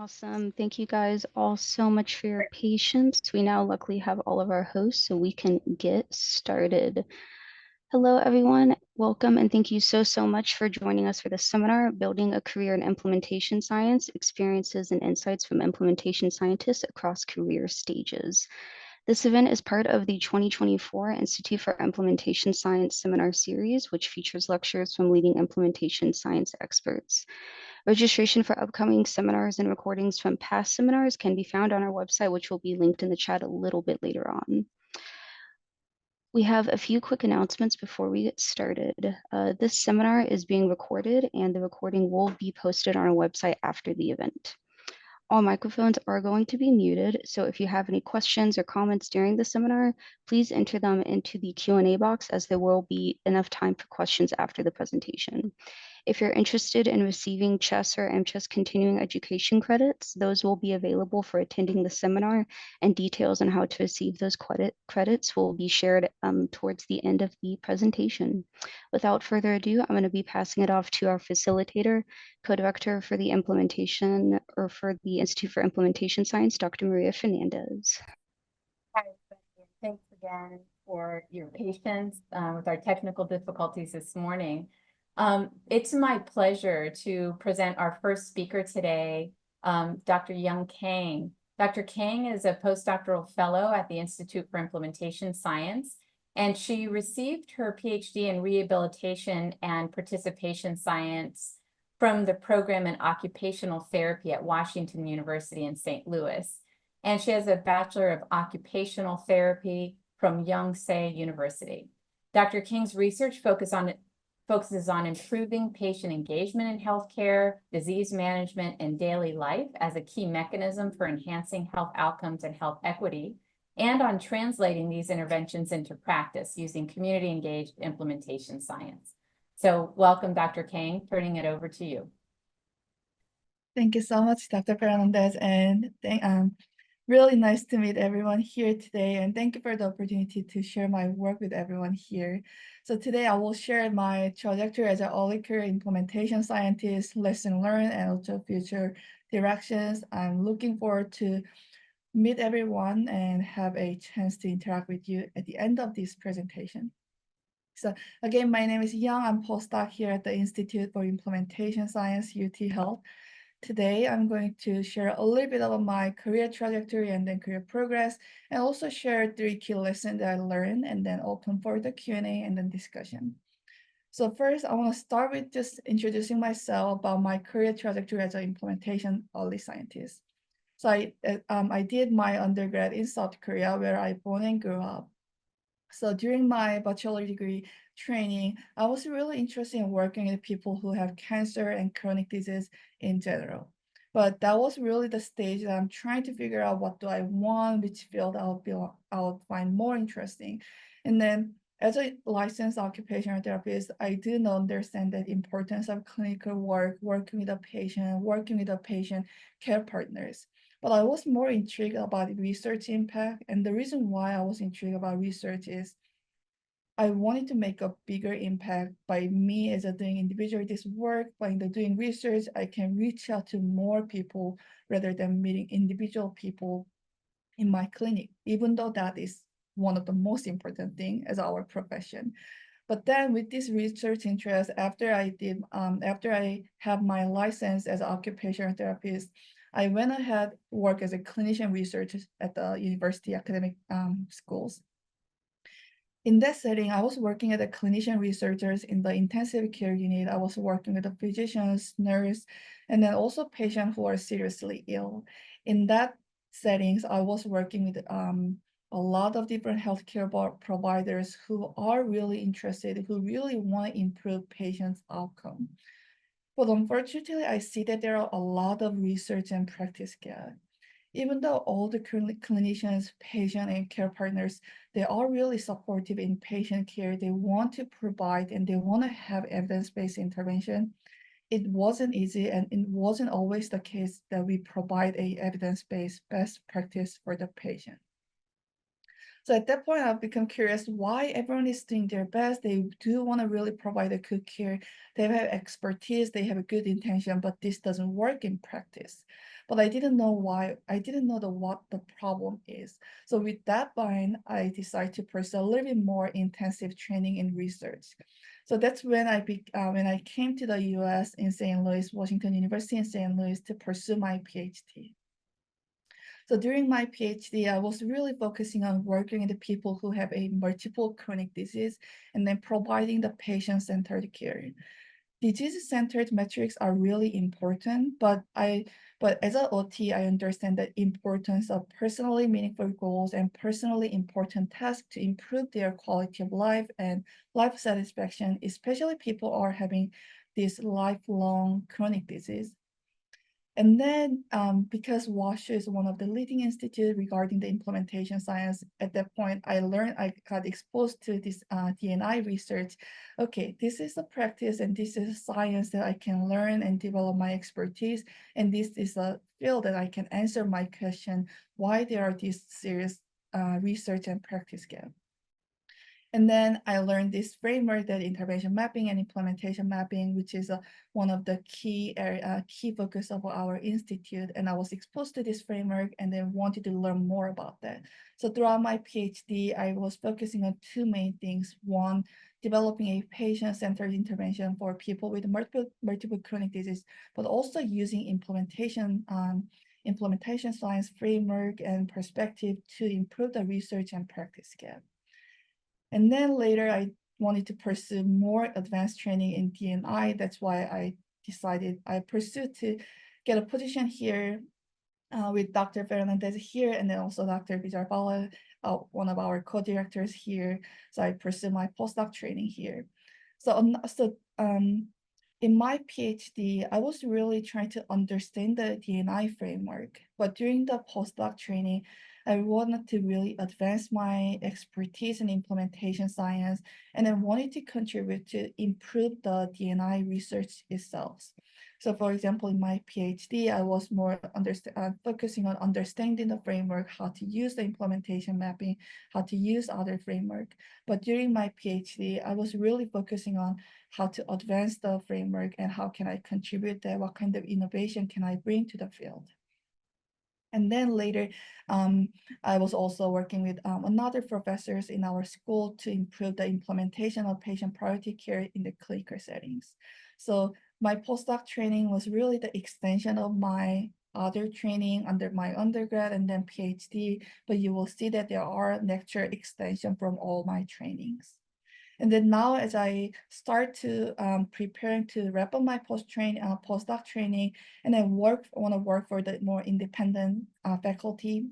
Awesome. Thank you guys all so much for your patience. We now luckily have all of our hosts, so we can get started. Hello, everyone. Welcome, and thank you so much for joining us for this seminar, Building a Career in Implementation Science, Experiences and Insights from Implementation Scientists Across Career Stages. This event is part of the 2024 Institute for Implementation Science Seminar Series, which features lectures from leading implementation science experts. Registration for upcoming seminars and recordings from past seminars can be found on our website, which will be linked in the chat a little bit later on. We have a few quick announcements before we get started. This seminar is being recorded and the recording will be posted on our website after the event. All microphones are going to be muted, so if you have any questions or comments during the seminar, please enter them into the Q&A box as there will be enough time for questions after the presentation. If you're interested in receiving CHESS or MCHESS continuing education credits, those will be available for attending the seminar, and details on how to receive those credits will be shared towards the end of the presentation. Without further ado, I'm going to be passing it off to our facilitator, co-director for the implementation or for the Institute for Implementation Science, Dr. Maria Fernandez. Hi, everybody. Thanks again for your patience with our technical difficulties this morning. It's my pleasure to present our first speaker today, Dr. Eunyoung Kang. Dr. Kang is a postdoctoral fellow at the Institute for Implementation Science, and she received her PhD in rehabilitation and participation science from the program in occupational therapy at Washington University in St. Louis. And she has a Bachelor of Occupational Therapy from Yonsei University. Dr. Kang's research focuses on improving patient engagement in healthcare, disease management, and daily life as a key mechanism for enhancing health outcomes and health equity, and on translating these interventions into practice using community-engaged implementation science. So welcome, Dr. Kang, turning it over to you. Thank you so much, Dr. Fernandez, and really nice to meet everyone here today, and thank you for the opportunity to share my work with everyone here. So today I will share my trajectory as an early career implementation scientist, lesson learned, and also future directions. I'm looking forward to meet everyone and have a chance to interact with you at the end of this presentation. So again, my name is Young. I'm postdoc here at the Institute for Implementation Science, UT Health. Today, I'm going to share a little bit about my career trajectory and then career progress, and also share 3 key lessons that I learned, and then open for the Q&A and then discussion. So first, I want to start with just introducing myself about my career trajectory as an implementation early scientist. So I did my undergrad in South Korea, where I born and grew up. So during my bachelor degree training, I was really interested in working with people who have cancer and chronic disease in general. But that was really the stage that I'm trying to figure out what do I want, which field I would find more interesting. And then as a licensed occupational therapist, I do not understand the importance of clinical work, working with the patient care partners. But I was more intrigued about research impact. And the reason why I was intrigued about research is I wanted to make a bigger impact by me as a doing individually this work. By doing research, I can reach out to more people rather than meeting individual people in my clinic, even though that is one of the most important thing as our profession. But then with this research interest, after I have my license as an occupational therapist, I went ahead work as a clinician researcher at the university academic schools. In that setting, I was working as a clinician researchers in the intensive care unit. I was working with the physicians, nurse, and then also patients who are seriously ill. In that settings, I was working with a lot of different healthcare providers who are really interested, who really want to improve patients' outcome. But unfortunately, I see that there are a lot of research and practice gap. Even though all the clinicians, patient, and care partners, they are really supportive in patient care, they want to provide and they want to have evidence-based intervention. It wasn't easy, and it wasn't always the case that we provide a evidence-based best practice for the patient. So at that point, I've become curious why everyone is doing their best. They do want to really provide a good care. They have expertise, they have a good intention, but this doesn't work in practice. but I didn't know why. I didn't know what the problem is. So with that mind, I decided to pursue a little bit more intensive training in research. So that's when when I came to the U.S. in St. Louis, Washington University in St. Louis to pursue my PhD. So during my PhD, I was really focusing on working with the people who have a multiple chronic disease and then providing the patient-centered care. Disease-centered metrics are really important, but as an OT, I understand the importance of personally meaningful goals and personally important tasks to improve their quality of life and life satisfaction, especially people are having this lifelong chronic disease. And then because WashU is one of the leading institutes regarding the implementation science, at that point, I got exposed to this D&I research. Okay, this is a practice and this is a science that I can learn and develop my expertise. And this is a field that I can answer my question, why there are these serious research and practice gaps. And then I learned this framework, that intervention mapping and implementation mapping, which is one of the key focus of our institute. And I was exposed to this framework and then wanted to learn more about that. So throughout my PhD, I was focusing on two main things. One, developing a patient-centered intervention for people with multiple chronic disease, but also using implementation science framework and perspective to improve the research and practice gap. And then later I wanted to pursue more advanced training in D&I. That's why I decided I pursued to get a position here with Dr. Fernandez here, and then also Dr. Bijarbala, one of our co-directors here. So I pursued my postdoc training here. So in my PhD, I was really trying to understand the D&I framework, but during the postdoc training, I wanted to really advance my expertise in implementation science, and I wanted to contribute to improve the D&I research itself. So for example, in my PhD, I was more focusing on understanding the framework, how to use the implementation mapping, how to use other framework. But during my PhD, I was really focusing on how to advance the framework and how can I contribute there, what kind of innovation can I bring to the field. And then later, I was also working with another professors in our school to improve the implementation of patient priority care in the clinical settings. So my postdoc training was really the extension of my other training under my undergrad and then PhD, but you will see that there are lecture extension from all my trainings. And then now as I start to preparing to wrap up my postdoc training, and I want to work for the more independent faculty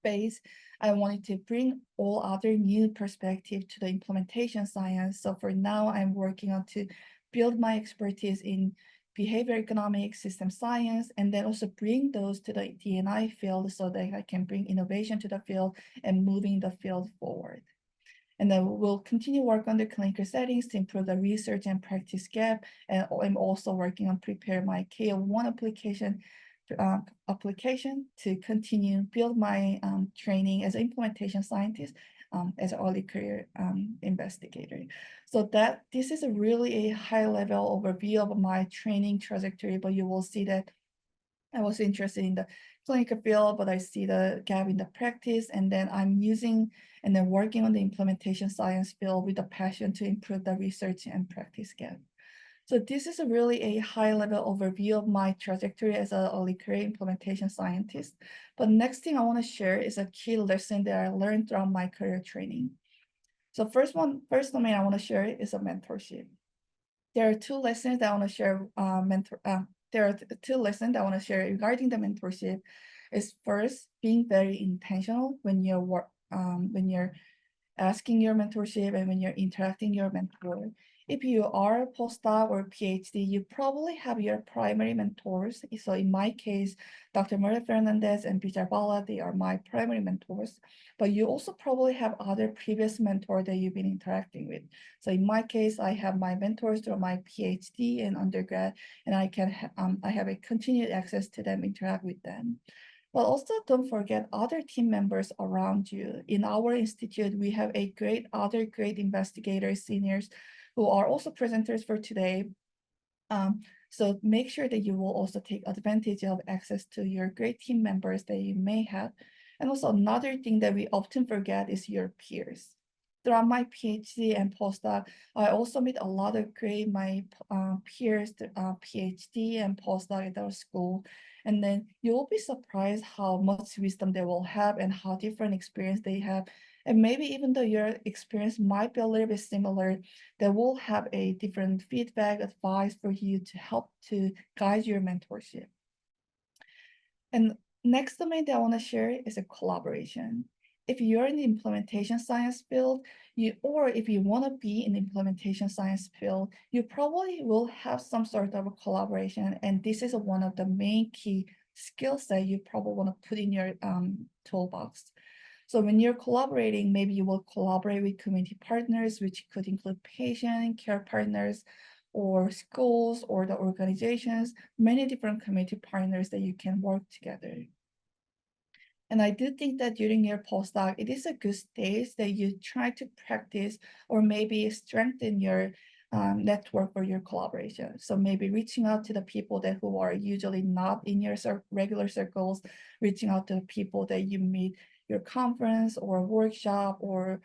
base, I wanted to bring all other new perspective to the implementation science. So for now, I'm working on to build my expertise in behavior economics, system science, and then also bring those to the D&I field so that I can bring innovation to the field and moving the field forward. And then we'll continue work on the clinical settings to improve the research and practice gap. And I'm also working on prepare my KO1 application to continue build my training as an implementation scientist, as an early career investigator. So this is a really a high level overview of my training trajectory, but you will see that I was interested in the clinical field, but I see the gap in the practice, and then I'm using and then working on the implementation science field with a passion to improve the research and practice gap. So this is a really a high level overview of my trajectory as an early career implementation scientist. But next thing I want to share is a key lesson that I learned throughout my career training. So first domain I want to share is a mentorship. There are two lessons that I want to share. There are two lessons I want to share regarding the mentorship. Is first, being very intentional when you're asking your mentorship and when you're interacting your mentor. If you are a postdoc or PhD, you probably have your primary mentors. So in my case, Dr. Maria Fernandez and Bijay Bala, they are my primary mentors. But you also probably have other previous mentors that you've been interacting with. So in my case, I have my mentors through my PhD and undergrad, and I have a continued access to them, interact with them. But also don't forget other team members around you. In our institute, we have other great investigators, seniors, who are also presenters for today. So make sure that you will also take advantage of access to your great team members that you may have. And also another thing that we often forget is your peers. Throughout my PhD and postdoc, I also meet a lot of great my peers, PhD and postdoc at our school. And then you will be surprised how much wisdom they will have and how different experience they have. And maybe even though your experience might be a little bit similar, they will have a different feedback, advice for you to help to guide your mentorship. And next domain that I want to share is a collaboration. If you're in the implementation science field, or if you want to be in the implementation science field, you probably will have some sort of a collaboration. And this is one of the main key skills that you probably want to put in your toolbox. So when you're collaborating, maybe you will collaborate with community partners, which could include patient care partners, or schools, or the organizations, many different community partners that you can work together. And I do think that during your postdoc, it is a good stage that you try to practice or maybe strengthen your network or your collaboration. So maybe reaching out to the people that who are usually not in your regular circles, reaching out to the people that you meet your conference or workshop, or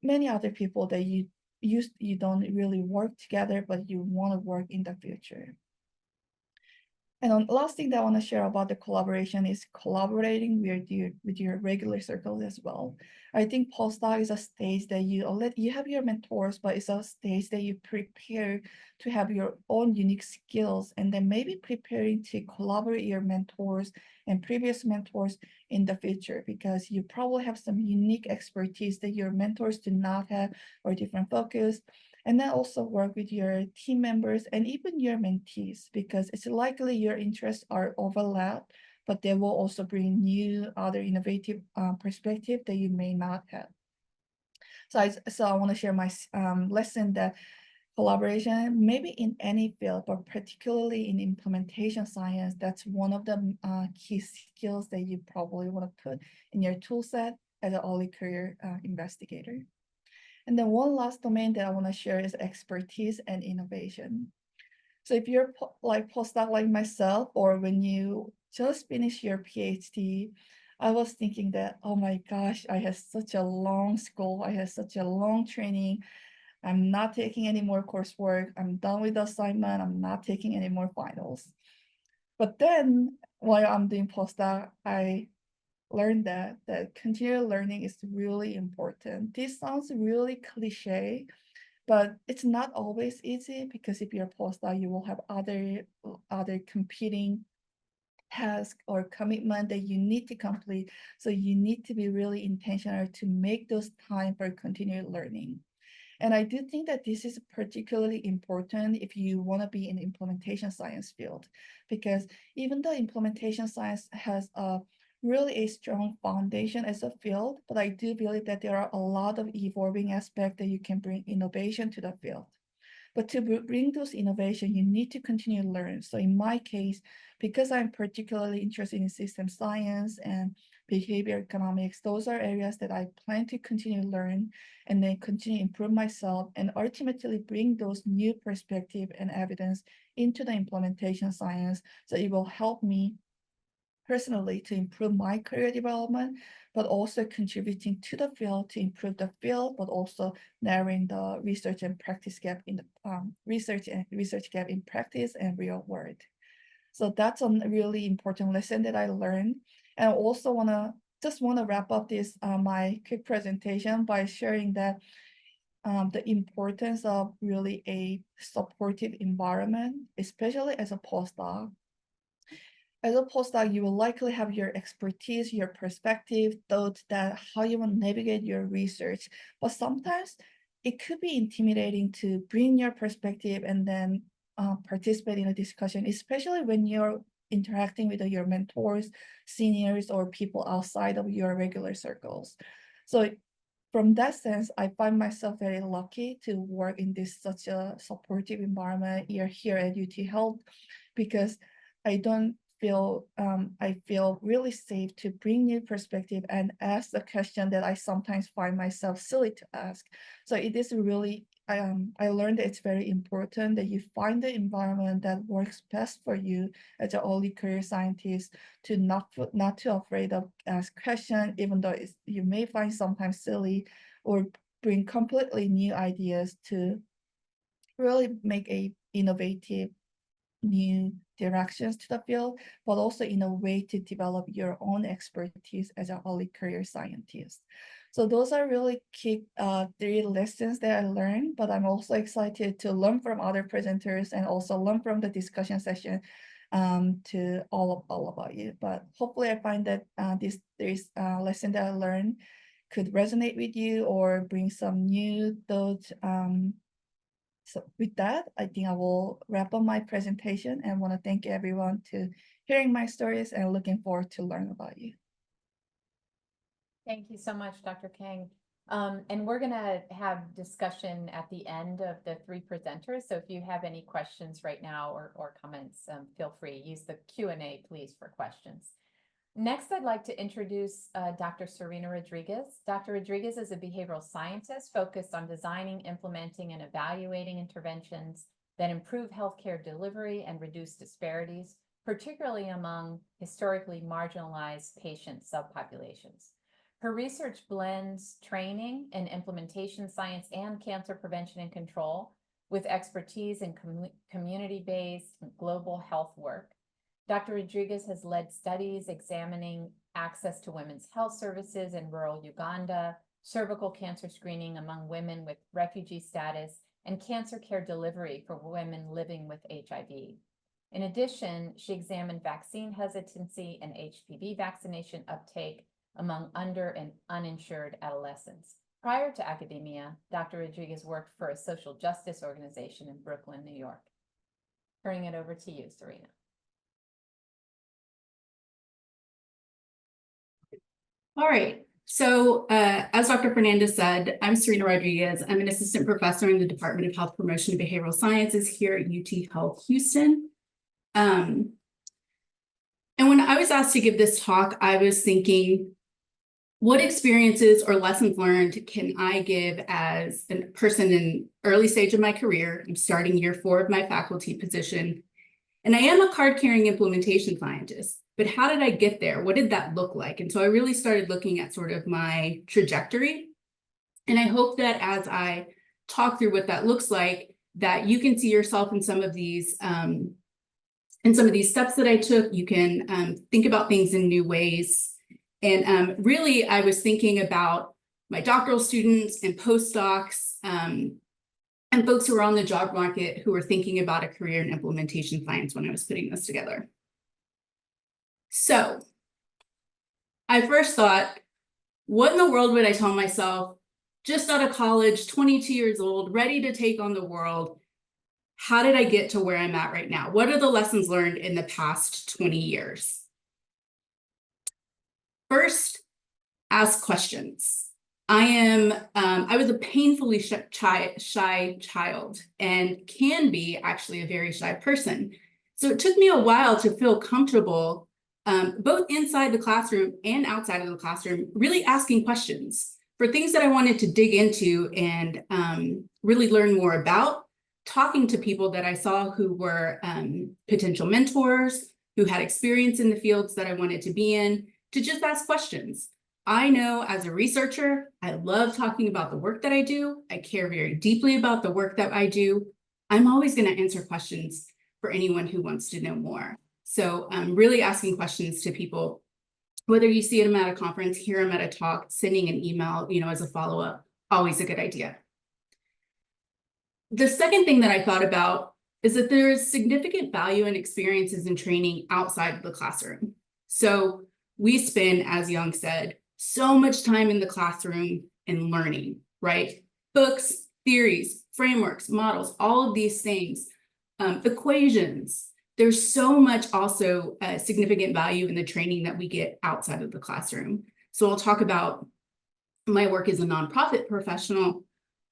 many other people that you don't really work together, but you want to work in the future. And the last thing that I want to share about the collaboration is collaborating with your regular circles as well. I think postdoc is a stage that you have your mentors, but it's a stage that you prepare to have your own unique skills, and then maybe preparing to collaborate your mentors and previous mentors in the future, because you probably have some unique expertise that your mentors do not have, or different focus. And then also work with your team members and even your mentees, because it's likely your interests are overlapped, but they will also bring new other innovative perspective that you may not have. So I want to share my lesson that collaboration, maybe in any field, but particularly in implementation science, that's one of the key skills that you probably want to put in your tool set as an early career investigator. And then one last domain that I want to share is expertise and innovation. So if you're like postdoc like myself, or when you just finish your PhD, I was thinking that, oh my gosh, I had such a long school, I had such a long training. I'm not taking any more coursework. I'm done with the assignment. I'm not taking any more finals. But then while I'm doing postdoc, I learned that continual learning is really important. This sounds really cliche, but it's not always easy, because if you're a postdoc, you will have other competing tasks or commitment that you need to complete. So you need to be really intentional to make those time for continued learning. And I do think that this is particularly important if you want to be in the implementation science field, because even though implementation science has really a strong foundation as a field, but I do believe that there are a lot of evolving aspects that you can bring innovation to the field. But to bring those innovation, you need to continue to learn. So in my case, because I'm particularly interested in system science and behavior economics, those are areas that I plan to continue to learn, and then continue to improve myself, and ultimately bring those new perspective and evidence into the implementation science. So it will help me personally to improve my career development, but also contributing to the field to improve the field, but also narrowing the research and practice gap in the research gap in practice and real world. So that's a really important lesson that I learned. And I also want to wrap up this my quick presentation by sharing that the importance of really a supportive environment, especially as a postdoc. As a postdoc, you will likely have your expertise, your perspective, thoughts that how you want to navigate your research. But sometimes it could be intimidating to bring your perspective and then participate in a discussion, especially when you're interacting with your mentors, seniors, or people outside of your regular circles. So from that sense, I find myself very lucky to work in this such a supportive environment here at UT Health, because I don't feel I feel really safe to bring new perspective and ask the question that I sometimes find myself silly to ask. So it is really I learned that it's very important that you find the environment that works best for you as an early career scientist, to not too afraid of ask questions, even though you may find sometimes silly, or bring completely new ideas to really make a innovative new directions to the field, but also in a way to develop your own expertise as an early career scientist. So those are really key 3 lessons that I learned, but I'm also excited to learn from other presenters and also learn from the discussion session to all about you. But hopefully I find that this lesson that I learned could resonate with you or bring some new thoughts. So with that, I think I will wrap up my presentation and want to thank everyone to hearing my stories and looking forward to learn about you. Thank you so much, Dr. Kang. And we're going to have discussion at the end of the 3 presenters. So if you have any questions right now or comments, feel free. Use the Q&A, please, for questions. Next, I'd like to introduce Dr. Serena Rodriguez. Dr. Rodriguez is a behavioral scientist focused on designing, implementing, and evaluating interventions that improve healthcare delivery and reduce disparities, particularly among historically marginalized patient subpopulations. Her research blends training and implementation science and cancer prevention and control with expertise in community-based global health work. Dr. Rodriguez has led studies examining access to women's health services in rural Uganda, cervical cancer screening among women with refugee status, and cancer care delivery for women living with HIV. In addition, she examined vaccine hesitancy and HPV vaccination uptake among under and uninsured adolescents. Prior to academia, Dr. Rodriguez worked for a social justice organization in Brooklyn, New York. Turning it over to you, Serena. All right. So as Dr. Fernandez said, I'm Serena Rodriguez. I'm an assistant professor in the Department of Health Promotion and Behavioral Sciences here at UT Health Houston. And when I was asked to give this talk, I was thinking, what experiences or lessons learned can I give as a person in early stage of my career? I'm starting year 4 of my faculty position, and I am a card-carrying implementation scientist. But how did I get there? What did that look like? And so I really started looking at sort of my trajectory. And I hope that as I talk through what that looks like, that you can see yourself in some of these steps that I took. You can think about things in new ways. And really, I was thinking about my doctoral students and postdocs and folks who are on the job market who were thinking about a career in implementation science when I was putting this together. So I first thought, what in the world would I tell myself just out of college, 22 years old, ready to take on the world? How did I get to where I'm at right now? What are the lessons learned in the past 20 years? First, ask questions. I was a painfully shy child and can be actually a very shy person. So it took me a while to feel comfortable, both inside the classroom and outside of the classroom, really asking questions for things that I wanted to dig into and really learn more about, talking to people that I saw who were potential mentors, who had experience in the fields that I wanted to be in, to just ask questions. I know as a researcher, I love talking about the work that I do. I care very deeply about the work that I do. I'm always going to answer questions for anyone who wants to know more. So really asking questions to people, whether you see them at a conference, hear them at a talk, sending an email, as a follow-up, always a good idea. The second thing that I thought about is that there is significant value in experiences and training outside of the classroom. So we spend, as Eunyoung said, so much time in the classroom and learning, right? Books, theories, frameworks, models, all of these things, equations. There's so much also significant value in the training that we get outside of the classroom. So I'll talk about my work as a nonprofit professional.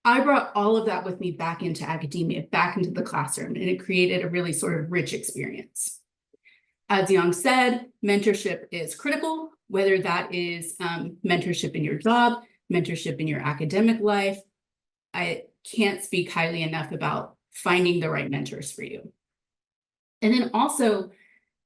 I brought all of that with me back into academia, back into the classroom, and it created a really sort of rich experience. As Eunyoung said, mentorship is critical, whether that is mentorship in your job, mentorship in your academic life. can't speak highly enough about finding the right mentors for you. And then also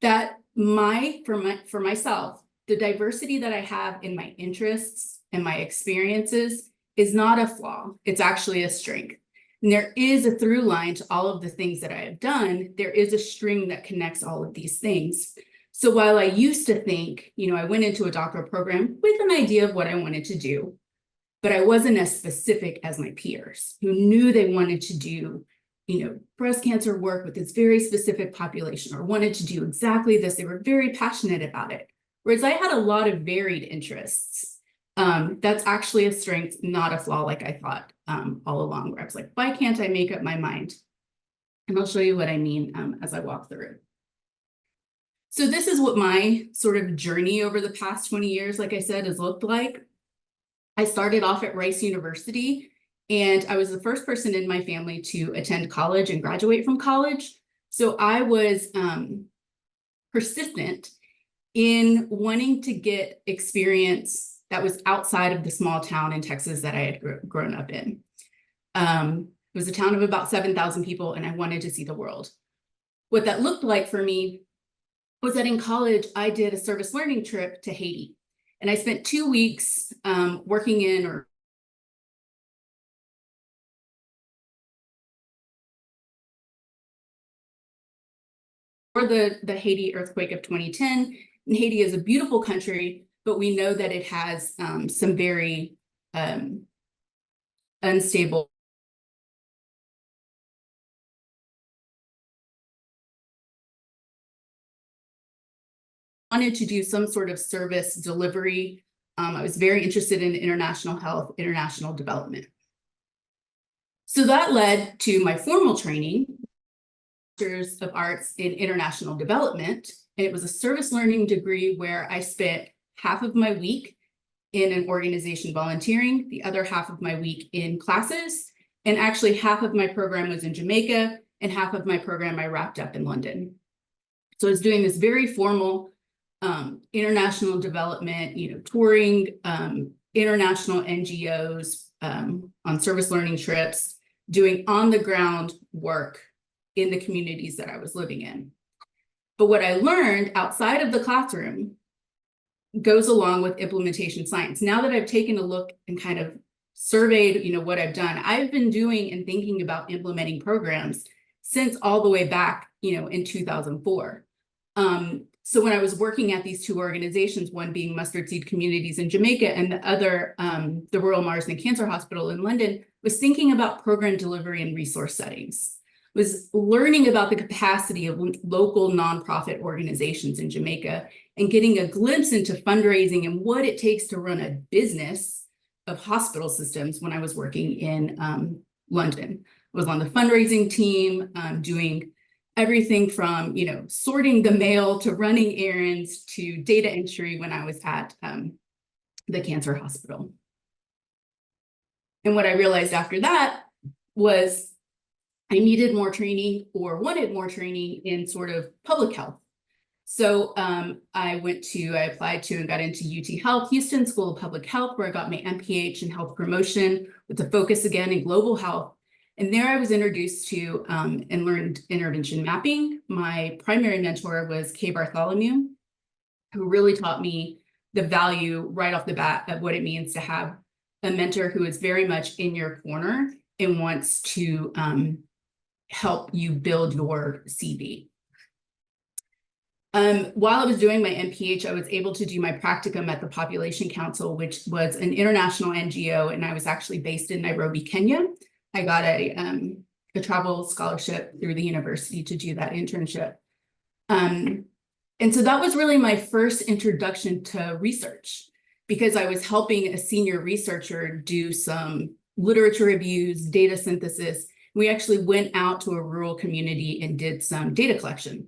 that for myself, the diversity that I have in my interests and my experiences is not a flaw. It's actually a strength. And there is a through line to all of the things that I have done. There is a string that connects all of these things. So while I used to think, I went into a doctoral program with an idea of what I wanted to do, but I wasn't as specific as my peers who knew they wanted to do, breast cancer work with this very specific population or wanted to do exactly this. They were very passionate about it. Whereas I had a lot of varied interests. That's actually a strength, not a flaw like I thought all along, where I was like, why can't I make up my mind? And I'll show you what I mean as I walk through. So this is what my sort of journey over the past 20 years, like I said, has looked like. I started off at Rice University, and I was the first person in my family to attend college and graduate from college. So I was persistent in wanting to get experience that was outside of the small town in Texas that I had grown up in. It was a town of about 7,000 people, and I wanted to see the world. What that looked like for me was that in college, I did a service learning trip to Haiti. And I spent 2 weeks working in the Haiti earthquake of 2010. And Haiti is a beautiful country, but we know that it has some very unstable. Wanted to do some sort of service delivery. I was very interested in international health, international development. So that led to my formal training, Master's of Arts in International Development. And it was a service learning degree where I spent half of my week in an organization volunteering, the other half of my week in classes. And actually half of my program was in Jamaica and half of my program I wrapped up in London. So I was doing this very formal international development, touring international NGOs on service learning trips, doing on the ground work in the communities that I was living in. But what I learned outside of the classroom goes along with implementation science. Now that I've taken a look and kind of surveyed, what I've done, I've been doing and thinking about implementing programs since all the way back, in 2004. So when I was working at these two organizations, one being Mustard Seed Communities in Jamaica and the other, the Royal Marsden Cancer Hospital in London, was thinking about program delivery and resource settings, was learning about the capacity of local nonprofit organizations in Jamaica and getting a glimpse into fundraising and what it takes to run a business of hospital systems when I was working in London. I was on the fundraising team, doing everything from, sorting the mail to running errands to data entry when I was at the cancer hospital. And what I realized after that was I needed more training or wanted more training in sort of public health. So I applied to and got into UT Health, Houston School of Public Health, where I got my MPH in health promotion with a focus again in global health. And there I was introduced to and learned intervention mapping. My primary mentor was Kay Bartholomew, who really taught me the value right off the bat of what it means to have a mentor who is very much in your corner and wants to help you build your CV. While I was doing my MPH, I was able to do my practicum at the Population Council, which was an international NGO, and I was actually based in Nairobi, Kenya. I got a travel scholarship through the university to do that internship. And so that was really my first introduction to research, because I was helping a senior researcher do some literature reviews, data synthesis. We actually went out to a rural community and did some data collection.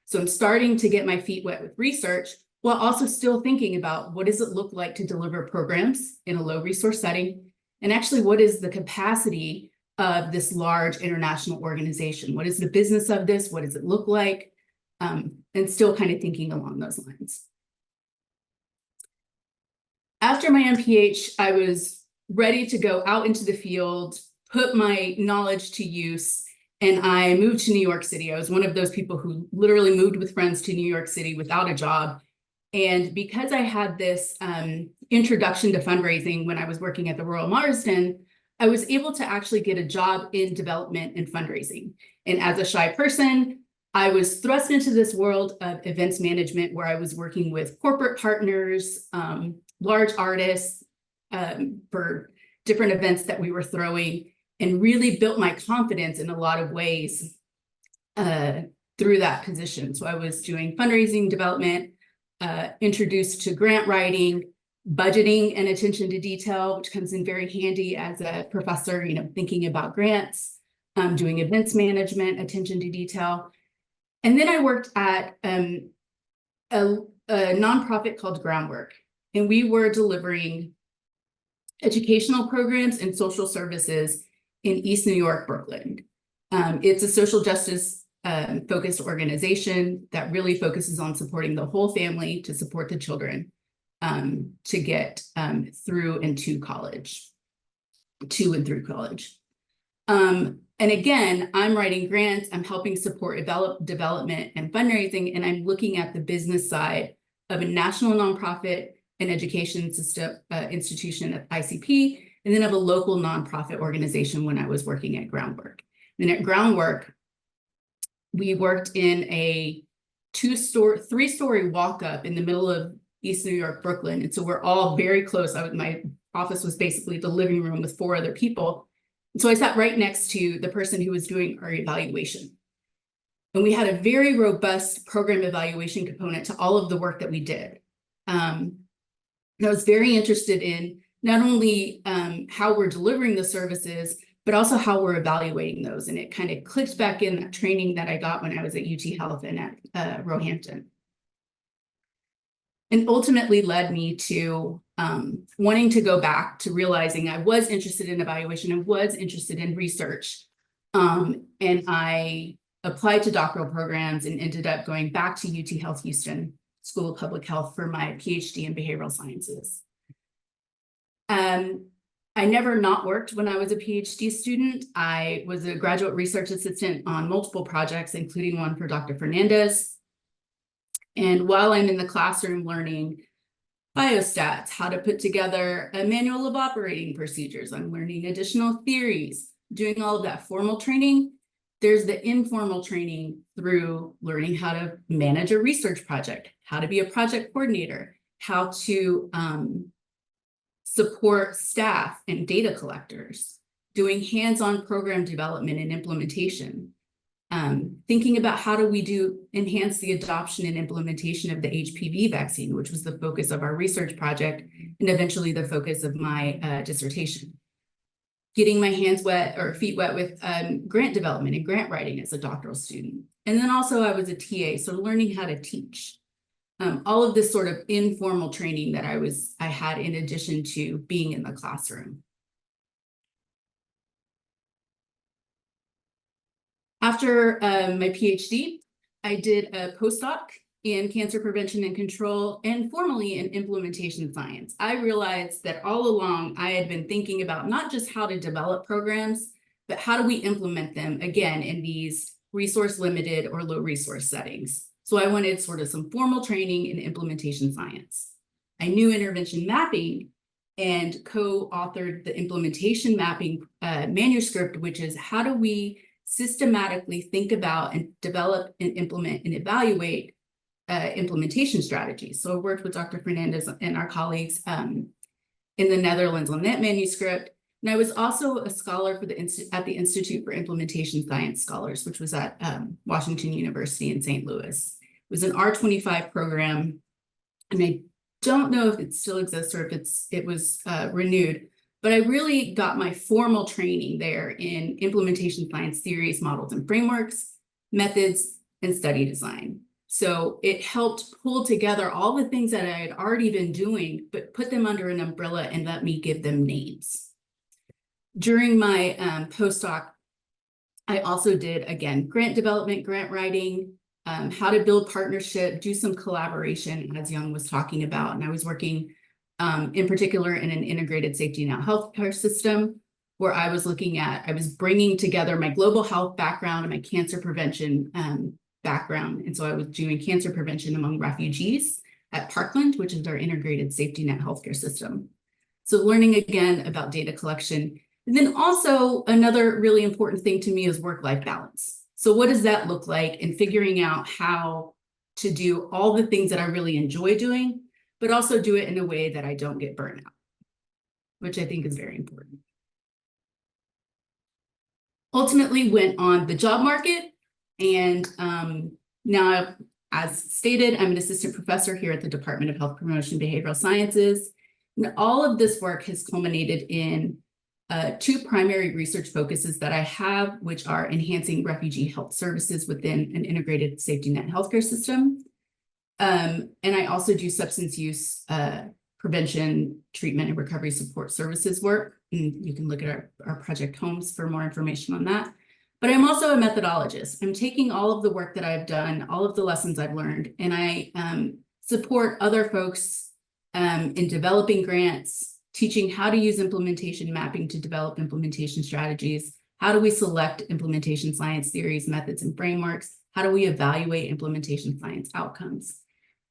So I'm starting to get my feet wet with research while also still thinking about what does it look like to deliver programs in a low resource setting, and actually what is the capacity of this large international organization? What is the business of this? What does it look like? And still kind of thinking along those lines. After my MPH, I was ready to go out into the field, put my knowledge to use, and I moved to New York City. I was one of those people who literally moved with friends to New York City without a job. And because I had this introduction to fundraising when I was working at the Royal Marsden, I was able to actually get a job in development and fundraising. And as a shy person, I was thrust into this world of events management where I was working with corporate partners, large artists for different events that we were throwing, and really built my confidence in a lot of ways through that position. So I was doing fundraising, development, introduced to grant writing, budgeting, and attention to detail, which comes in very handy as a professor, thinking about grants, doing events management, attention to detail. And then I worked at a nonprofit called Groundwork, and we were delivering educational programs and social services in East New York, Brooklyn. It's a social justice focused organization that really focuses on supporting the whole family to support the children to get through and to college, to and through college. And again, I'm writing grants, I'm helping support development and fundraising, and I'm looking at the business side of a national nonprofit and education system institution at ICP, and then of a local nonprofit organization when I was working at Groundwork. And at Groundwork, we worked in a three-story walk-up in the middle of East New York, Brooklyn. And so we're all very close. My office was basically the living room with 4 other people. And so I sat right next to the person who was doing our evaluation. And we had a very robust program evaluation component to all of the work that we did. And I was very interested in not only how we're delivering the services, but also how we're evaluating those. And it kind of clicked back in that training that I got when I was at UT Health and at Roehampton. And ultimately led me to wanting to go back to realizing I was interested in evaluation and was interested in research. And I applied to doctoral programs and ended up going back to UT Health Houston School of Public Health for my PhD in behavioral sciences. I never not worked when I was a PhD student. I was a graduate research assistant on multiple projects, including one for Dr. Fernandez. And while I'm in the classroom learning biostats, how to put together a manual of operating procedures, I'm learning additional theories, doing all of that formal training. There's the informal training through learning how to manage a research project, how to be a project coordinator, how to support staff and data collectors, doing hands-on program development and implementation, thinking about how do we enhance the adoption and implementation of the HPV vaccine, which was the focus of our research project and eventually the focus of my dissertation. Getting my hands wet or feet wet with grant development and grant writing as a doctoral student. And then also I was a TA, so learning how to teach. All of this sort of informal training that I had in addition to being in the classroom. After my PhD, I did a postdoc in cancer prevention and control and formally in implementation science. I realized that all along I had been thinking about not just how to develop programs, but how do we implement them again in these resource limited or low resource settings. So I wanted sort of some formal training in implementation science. I knew intervention mapping and co-authored the implementation mapping manuscript, which is how do we systematically think about and develop and implement and evaluate implementation strategies. So I worked with Dr. Fernandez and our colleagues in the Netherlands on that manuscript. And I was also a scholar for at the Institute for Implementation Science Scholars, which was at Washington University in St. Louis. It was an R25 program, and I don't know if it still exists or if it was renewed, but I really got my formal training there in implementation science theories, models, and frameworks, methods, and study design. So it helped pull together all the things that I had already been doing, but put them under an umbrella and let me give them names. During my postdoc, I also did, again, grant development, grant writing, how to build partnership, do some collaboration, as Young was talking about. And I was working in particular in an integrated safety net healthcare system where I was bringing together my global health background and my cancer prevention background. And so I was doing cancer prevention among refugees at Parkland, which is our integrated safety net healthcare system. So learning again about data collection. And then also another really important thing to me is work-life balance. So what does that look like, and figuring out how to do all the things that I really enjoy doing, but also do it in a way that I don't get burnt out, which I think is very important. Ultimately went on the job market, and now, as stated, I'm an assistant professor here at the Department of Health Promotion and Behavioral Sciences. And all of this work has culminated in two primary research focuses that I have, which are enhancing refugee health services within an integrated safety net healthcare system. And I also do substance use prevention, treatment, and recovery support services work. And you can look at our project homes for more information on that. But I'm also a methodologist. I'm taking all of the work that I've done, all of the lessons I've learned, and I support other folks in developing grants, teaching how to use implementation mapping to develop implementation strategies. How do we select implementation science theories, methods, and frameworks? How do we evaluate implementation science outcomes?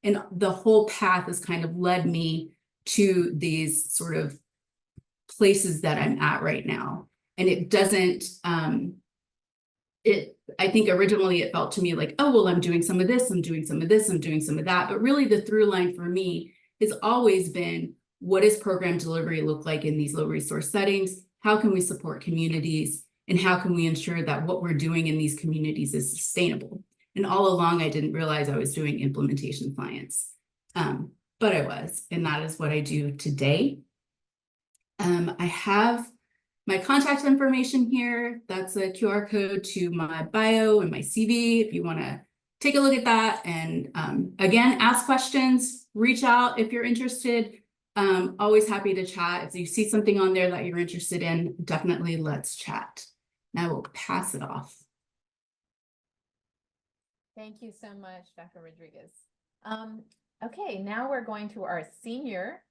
And the whole path has kind of led me to these sort of places that I'm at right now. And it doesn't, I think originally it felt to me like, oh, well, I'm doing some of this, I'm doing some of this, I'm doing some of that. But really the through line for me has always been, what does program delivery look like in these low resource settings? How can we support communities? And how can we ensure that what we're doing in these communities is sustainable? And all along, I didn't realize I was doing implementation science, but I was, and that is what I do today. I have my contact information here. That's a QR code to my bio and my CV if you want to take a look at that. And again, ask questions, reach out if you're interested. Always happy to chat. If you see something on there that you're interested in, definitely let's chat. Now we'll pass it off. Thank you so much, Dr. Rodriguez. Okay, now we're going to our senior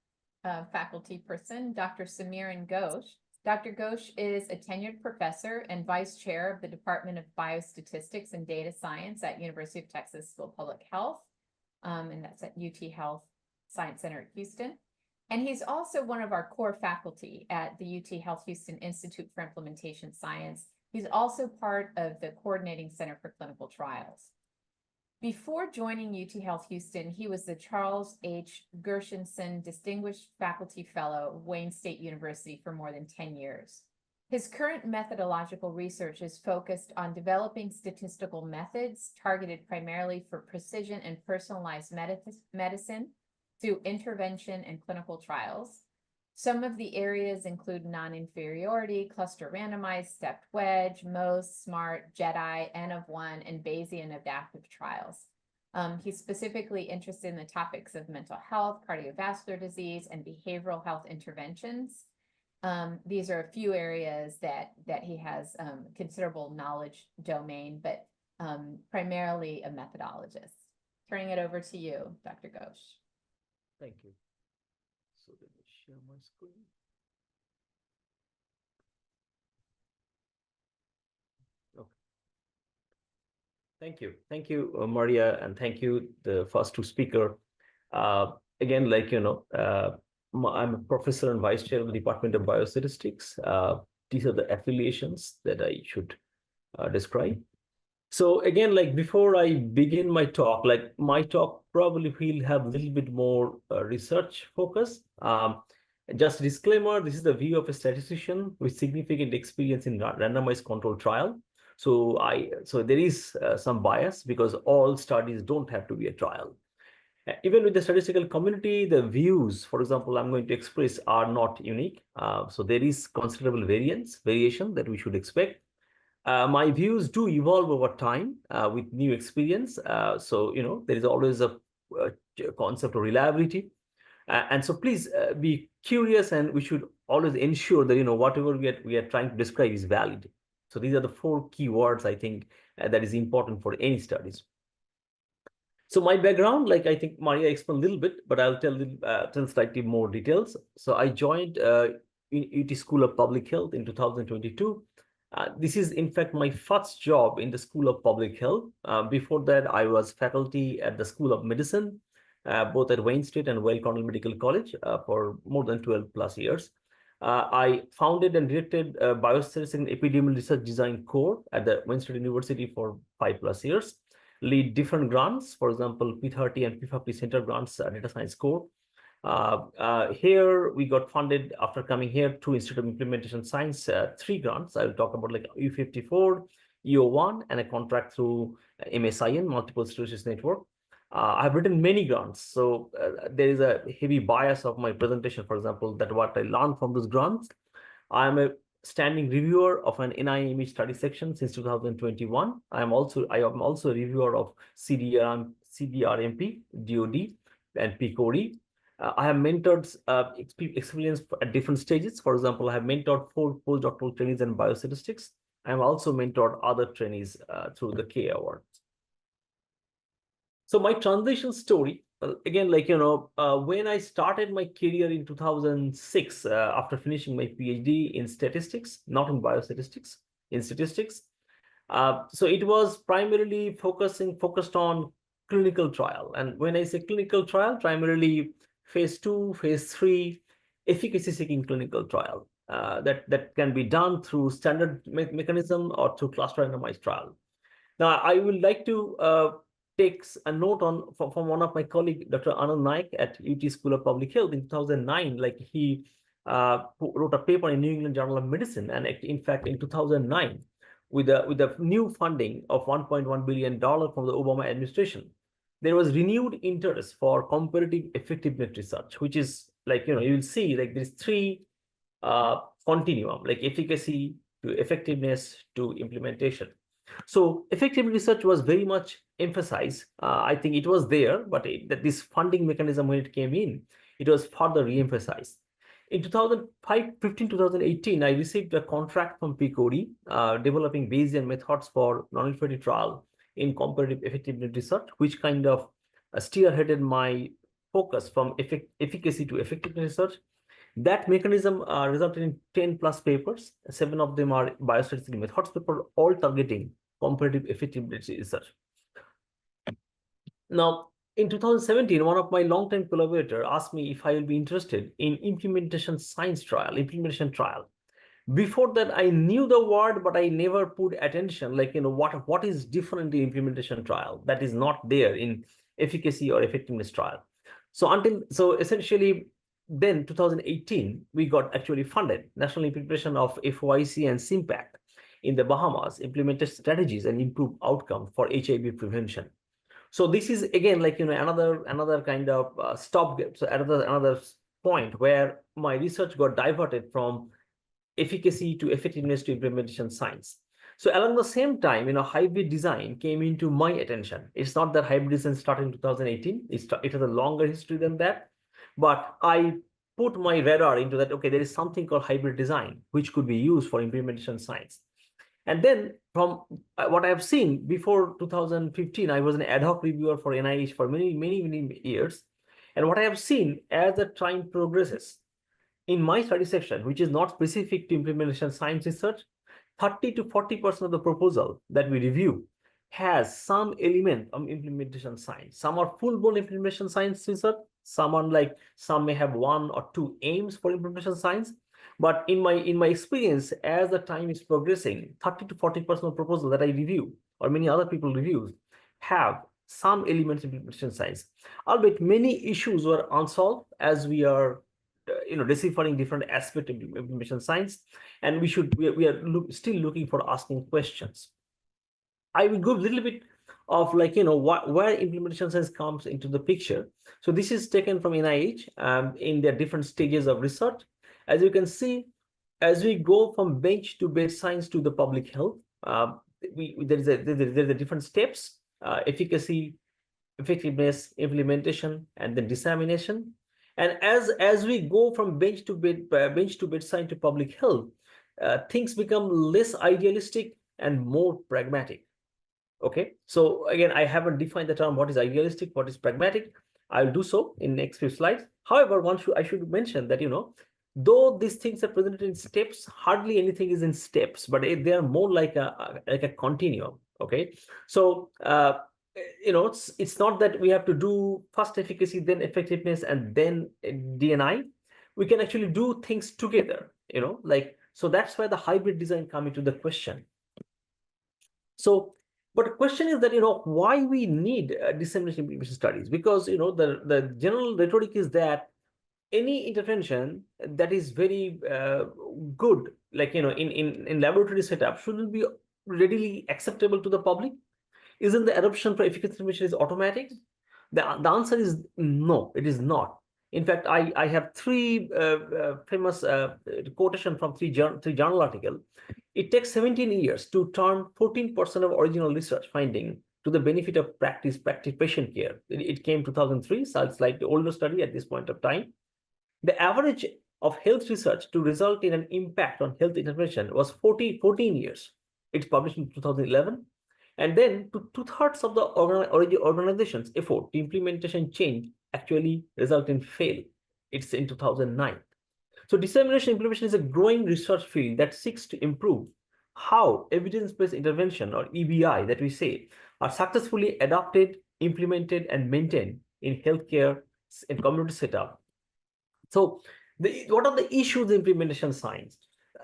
faculty person, Dr. Samiran Ghosh. Dr. Ghosh is a tenured professor and vice chair of the Department of Biostatistics and Data Science at University of Texas School of Public Health, and that's at UT Health Science Center at Houston. And he's also one of our core faculty at the UT Health Houston Institute for Implementation Science. He's also part of the Coordinating Center for Clinical Trials. Before joining UT Health Houston, he was the Charles H. Gershenson Distinguished Faculty Fellow, Wayne State University, for more than 10 years. His current methodological research is focused on developing statistical methods targeted primarily for precision and personalized medicine through intervention and clinical trials. Some of the areas include non-inferiority, cluster randomized, stepped wedge, MOSE, SMART, JEDI, N of 1, and Bayesian adaptive trials. He's specifically interested in the topics of mental health, cardiovascular disease, and behavioral health interventions. These are a few areas that he has considerable knowledge domain, but primarily a methodologist. Turning it over to you, Dr. Ghosh. Thank you. So let me share my screen. Okay. Thank you, Maria, and thank you, the first two speakers. Again, like I'm a professor and vice chair of the Department of Biostatistics. These are the affiliations that I should describe. So again, like before I begin my talk, probably will have a little bit more research focus. Just a disclaimer, this is the view of a statistician with significant experience in randomized controlled trial. So there is some bias because all studies don't have to be a trial. Even with the statistical community, the views, for example, I'm going to express are not unique. So there is considerable variation that we should expect. My views do evolve over time with new experience. So, there is always a concept of reliability. And so please be curious, and we should always ensure that, whatever we are trying to describe is valid. So these are the 4 key words, I think, that is important for any studies. So my background, like I think Maria explained a little bit, but I'll tell slightly more details. So I joined UT School of Public Health in 2022. This is, in fact, my first job in the School of Public Health. Before that, I was faculty at the School of Medicine, both at Wayne State and Weill Cornell Medical College for more than 12 plus years. I founded and directed Biostatistics and Epidemiological Research Design Core at the Wayne State University for 5+ years. Lead different grants, for example, P30 and P50 Center grants, Data Science Core. Here we got funded after coming here to Institute of Implementation Science, 3 grants. I will talk about like U54, EO1, and a contract through MSIN, Multiple Sclerosis Network. I've written many grants, so there is a heavy bias of my presentation, for example, that what I learned from those grants. I am a standing reviewer of an NIMH study section since 2021. I am also a reviewer of CDRMP, DOD, and PCORI. I have mentored experience at different stages. For example, I have mentored 4 postdoctoral trainees in biostatistics. I have also mentored other trainees through the K Awards. So my transition story, again, like, when I started my career in 2006, after finishing my PhD in statistics, not in biostatistics, in statistics. So it was primarily focused on clinical trial. And when I say clinical trial, primarily phase 2, phase 3, efficacy seeking clinical trial that can be done through standard mechanism or through cluster randomized trial. Now, I would like to take a note from one of my colleagues, Dr. Anand Naik at UT School of Public Health in 2009. Like, he wrote a paper in New England Journal of Medicine, and in fact, in 2009, with the new funding of $1.1 billion from the Obama administration, there was renewed interest for comparative effectiveness research, which is like, you will see like there's 3 continuum, like efficacy to effectiveness to implementation. So effective research was very much emphasized. I think it was there, but that this funding mechanism, when it came in, it was further re-emphasized. In 2015, 2018, I received a contract from PCORI, developing Bayesian methods for non-inferiority trial in comparative effectiveness research, which kind of spearheaded my focus from efficacy to effectiveness research. That mechanism resulted in 10+ papers. 7 of them are biostatistical methods papers, all targeting comparative effectiveness research. Now, in 2017, one of my longtime collaborators asked me if I will be interested in implementation trial. Before that, I knew the word, but I never put attention, like, what is different in implementation trial that is not there in efficacy or effectiveness trial. So essentially, then 2018, we got actually funded National Implementation of FOIC and SIMPAC in the Bahamas, implemented strategies and improved outcome for HIV prevention. So this is again like, another kind of stopgap. So another point where my research got diverted from efficacy to effectiveness to implementation science. So along the same time, hybrid design came into my attention. It's not that hybrid design started in 2018. It has a longer history than that. But I put my radar into that, okay, there is something called hybrid design, which could be used for implementation science. And then from what I have seen before 2015, I was an ad hoc reviewer for NIH for many years. And what I have seen as the time progresses, in my study section, which is not specific to implementation science research, 30 to 40% of the proposal that we review has some element of implementation science. Some are full-blown implementation science research. Some may have 1 or 2 aims for implementation science. But in my experience, as the time is progressing, 30 to 40% of proposals that I review or many other people reviews have some elements of implementation science. Albeit many issues were unsolved as we are deciphering different aspects of implementation science, and we are still looking for asking questions. I will go a little bit of where implementation science comes into the picture. So this is taken from NIH in their different stages of research. As you can see, as we go from bench to bed science to the public health, there's a different steps: efficacy, effectiveness, implementation, and then dissemination. And as we go from bench to bedside to public health, things become less idealistic and more pragmatic. Okay, so again, I haven't defined the term what is idealistic, what is pragmatic. I'll do so in next few slides. However, I should mention that though these things are presented in steps, hardly anything is in steps, but they are more like a continuum. Okay, so it's not that we have to do first efficacy, then effectiveness, and then DNI. We can actually do things together. So that's why the hybrid design come into the question. So, but the question is that why we need dissemination implementation studies, because the general rhetoric is that any intervention that is very good, like in laboratory setup, shouldn't be readily acceptable to the public. Isn't the adoption for efficacy information is automatic? The answer is no, it is not. In fact, I have three famous quotation from three journal article. It takes 17 years to turn 14% of original research finding to the benefit of practice patient care. It came 2003, so it's like the older study at this point of time. The average of health research to result in an impact on health intervention was 14 years. It's published in 2011. And then two-thirds of the organization's effort to implementation change actually result in fail. It's in 2009. So dissemination implementation is a growing research field that seeks to improve how evidence-based intervention, or EBI that we say, are successfully adopted, implemented, and maintained in healthcare and community setup. So what are the issues in implementation science?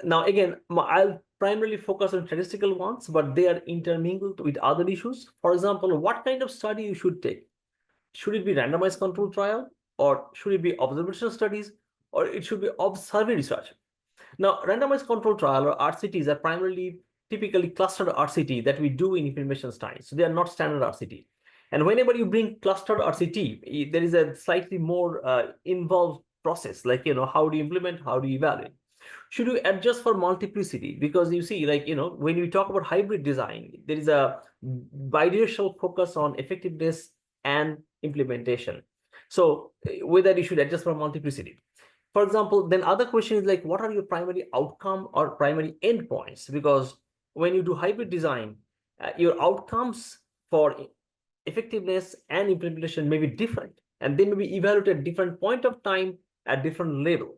Now, again, I'll primarily focus on statistical ones, but they are intermingled with other issues. For example, what kind of study you should take? Should it be randomized control trial, or should it be observational studies, or it should be survey research? Now, randomized control trial, or RCTs, are primarily typically clustered RCT that we do in information science. So they are not standard RCT. And whenever you bring clustered RCT, there is a slightly more involved process, like how do you implement, how do you evaluate? Should you adjust for multiplicity? Because you see, like when we talk about hybrid design, there is a bidirectional focus on effectiveness and implementation. So whether you should adjust for multiplicity. For example, then other question is like, what are your primary outcome or primary endpoints? Because when you do hybrid design, your outcomes for effectiveness and implementation may be different, and they may be evaluated at different point of time at different level.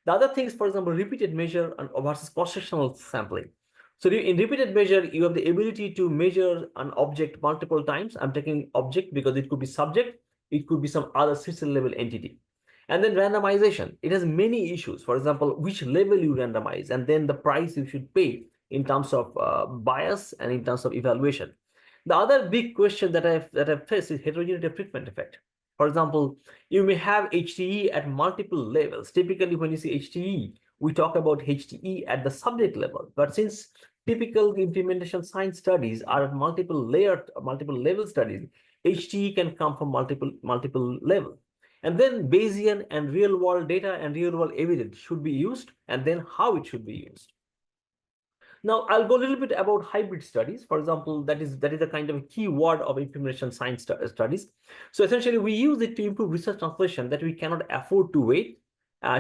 The other things, for example, repeated measure versus cross-sectional sampling. So in repeated measure, you have the ability to measure an object multiple times. I'm taking object because it could be subject, it could be some other system level entity. And then randomization, it has many issues. For example, which level you randomize, and then the price you should pay in terms of bias and in terms of evaluation. The other big question that I've faced is heterogeneity of treatment effect. For example, you may have HTE at multiple levels. Typically, when you see HTE, we talk about HTE at the subject level. But since typical implementation science studies are multiple layered, multiple level studies, HTE can come from multiple levels. And then Bayesian and real world data and real world evidence should be used, and then how it should be used. Now, I'll go a little bit about hybrid studies. For example, that is a kind of a key word of information science studies. So essentially, we use it to improve research translation that we cannot afford to wait.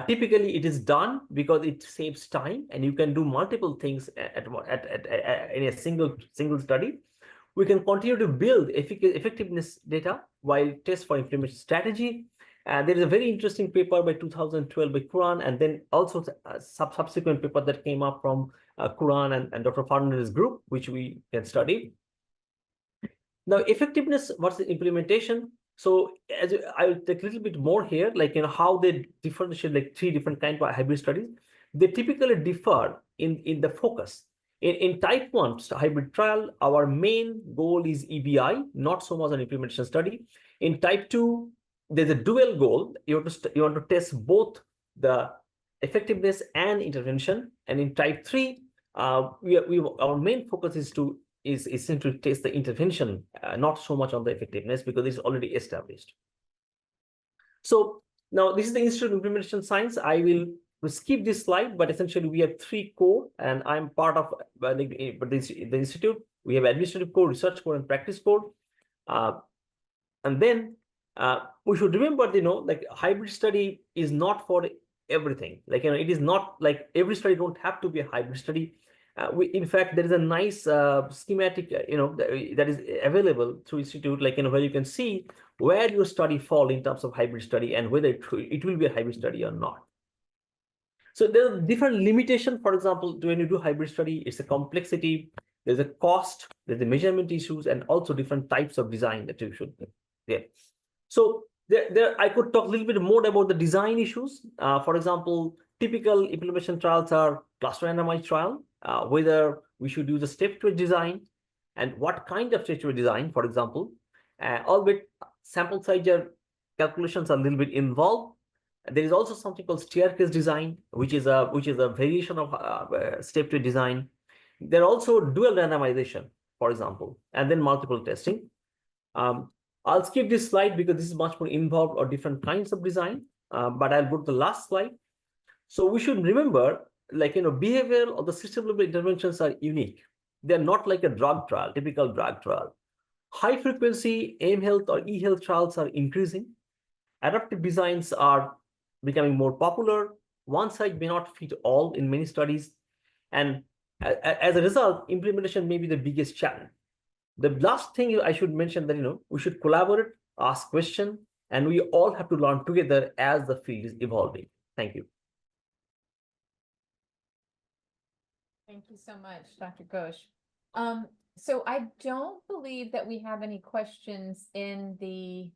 Typically, it is done because it saves time, and you can do multiple things in a single study. We can continue to build effectiveness data while test for implementation strategy. There is a very interesting paper by 2012 by Quran, and then also a subsequent paper that came up from Quran and Dr. Fernandez's group, which we can study. Now, effectiveness versus implementation. So as I will take a little bit more here, like how they differentiate like three different kinds of hybrid studies. They typically differ in the focus. In type 1 hybrid trial, our main goal is EBI, not so much an implementation study. In type 2, there's a dual goal. You want to test both the effectiveness and intervention. And in type 3, our main focus is to test the intervention, not so much on the effectiveness, because it's already established. So now this is the Institute of Implementation Science. I will skip this slide, but essentially we have three core, and I'm part of the institute. We have administrative core, research core, and practice core. And then we should remember, like hybrid study is not for everything. Like, it is not like every study don't have to be a hybrid study. In fact, there is a nice schematic, that is available through institute, like, where you can see where your study fall in terms of hybrid study and whether it will be a hybrid study or not. So there are different limitations. For example, when you do hybrid study, it's a complexity, there's a cost, there's the measurement issues, and also different types of design that you should get. So I could talk a little bit more about the design issues. For example, typical implementation trials are cluster randomized trial, whether we should use a step-to design and what kind of step-to design, for example, albeit sample size calculations are a little bit involved. There is also something called staircase design, which is a variation of step-to design. There are also dual randomization, for example, and then multiple testing. I'll skip this slide because this is much more involved or different kinds of design, but I'll go to the last slide. So we should remember, like, behavioral or the system level interventions are unique. They're not like a drug trial, typical drug trial. High frequency AIM health or e-health trials are increasing. Adaptive designs are becoming more popular. One size may not fit all in many studies. And as a result, implementation may be the biggest challenge. The last thing I should mention that, we should collaborate, ask questions, and we all have to learn together as the field is evolving. Thank you. Thank you so much, Dr. Ghosh. So I don't believe that we have any questions in the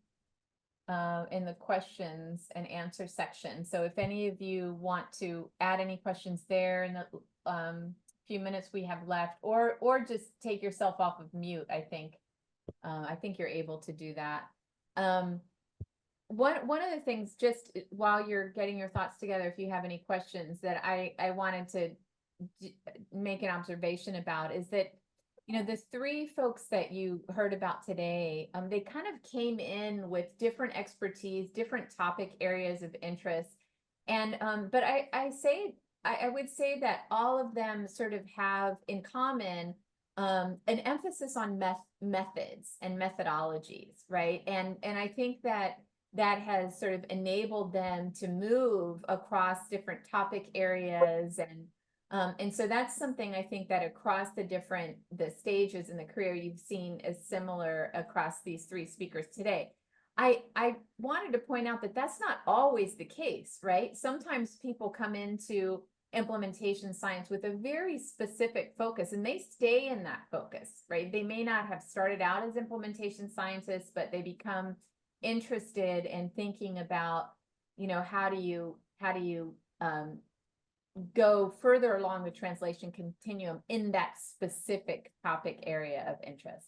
questions and answer section. So if any of you want to add any questions there in the few minutes we have left, or just take yourself off of mute, I think you're able to do that. One of the things, just while you're getting your thoughts together, if you have any questions that I wanted to make an observation about is that, the three folks that you heard about today, they kind of came in with different expertise, different topic areas of interest. And, but I would say that all of them sort of have in common an emphasis on methods and methodologies, right? And I think that has sort of enabled them to move across different topic areas, and so that's something I think that across the stages in the career you've seen is similar across these three speakers today. I wanted to point out that that's not always the case, right? Sometimes people come into implementation science with a very specific focus and they stay in that focus, right? They may not have started out as implementation scientists, but they become interested in thinking about, how do you go further along the translation continuum in that specific topic area of interest.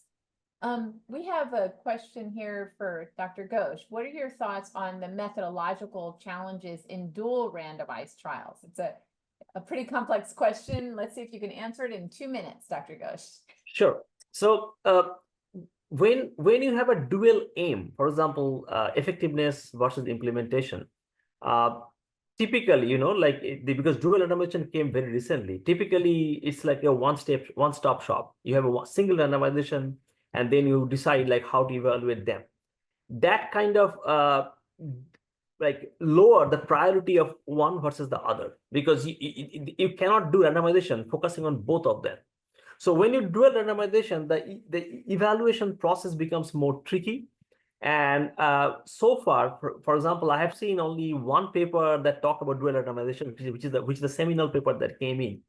We have a question here for Dr. Ghosh. What are your thoughts on the methodological challenges in dual randomized trials? It's a pretty complex question. Let's see if you can answer it in 2 minutes, Dr. Ghosh. Sure. So when you have a dual aim, for example, effectiveness versus implementation, typically, because dual randomization came very recently, typically it's like a one-stop shop. You have a single randomization, and then you decide like how to evaluate them. That kind of lower the priority of one versus the other, because you cannot do randomization focusing on both of them. So when you do a randomization, the evaluation process becomes more tricky. And so far, for example, I have seen only one paper that talked about dual randomization, which is the seminal paper that came in.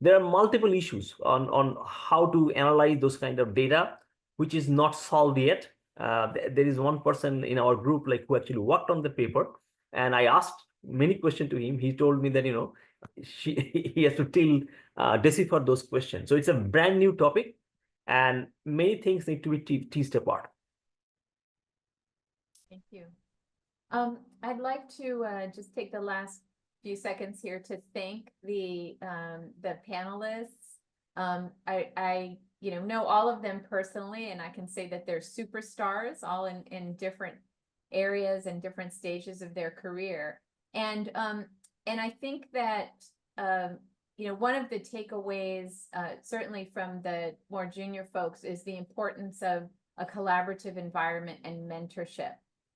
There are multiple issues on how to analyze those kind of data, which is not solved yet. There is one person in our group who actually worked on the paper, and I asked many questions to him. He told me that he has to decipher those questions. So it's a brand new topic, and many things need to be teased apart. Thank you. I'd like to just take the last few seconds here to thank the panelists. I know all of them personally, and I can say that they're superstars, all in different areas and different stages of their career. And I think that one of the takeaways, certainly from the more junior folks, is the importance of a collaborative environment and mentorship.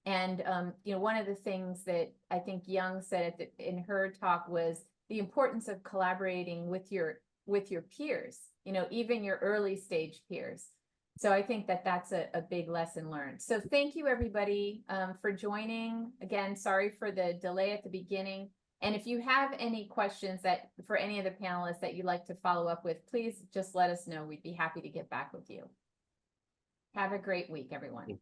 And one of the things that I think Young said in her talk was the importance of collaborating with your peers, even your early stage peers. So I think that that's a big lesson learned. So thank you, everybody, for joining. Again, sorry for the delay at the beginning. And if you have any questions that for any of the panelists that you'd like to follow up with, please just let us know. We'd be happy to get back with you. Have a great week, everyone.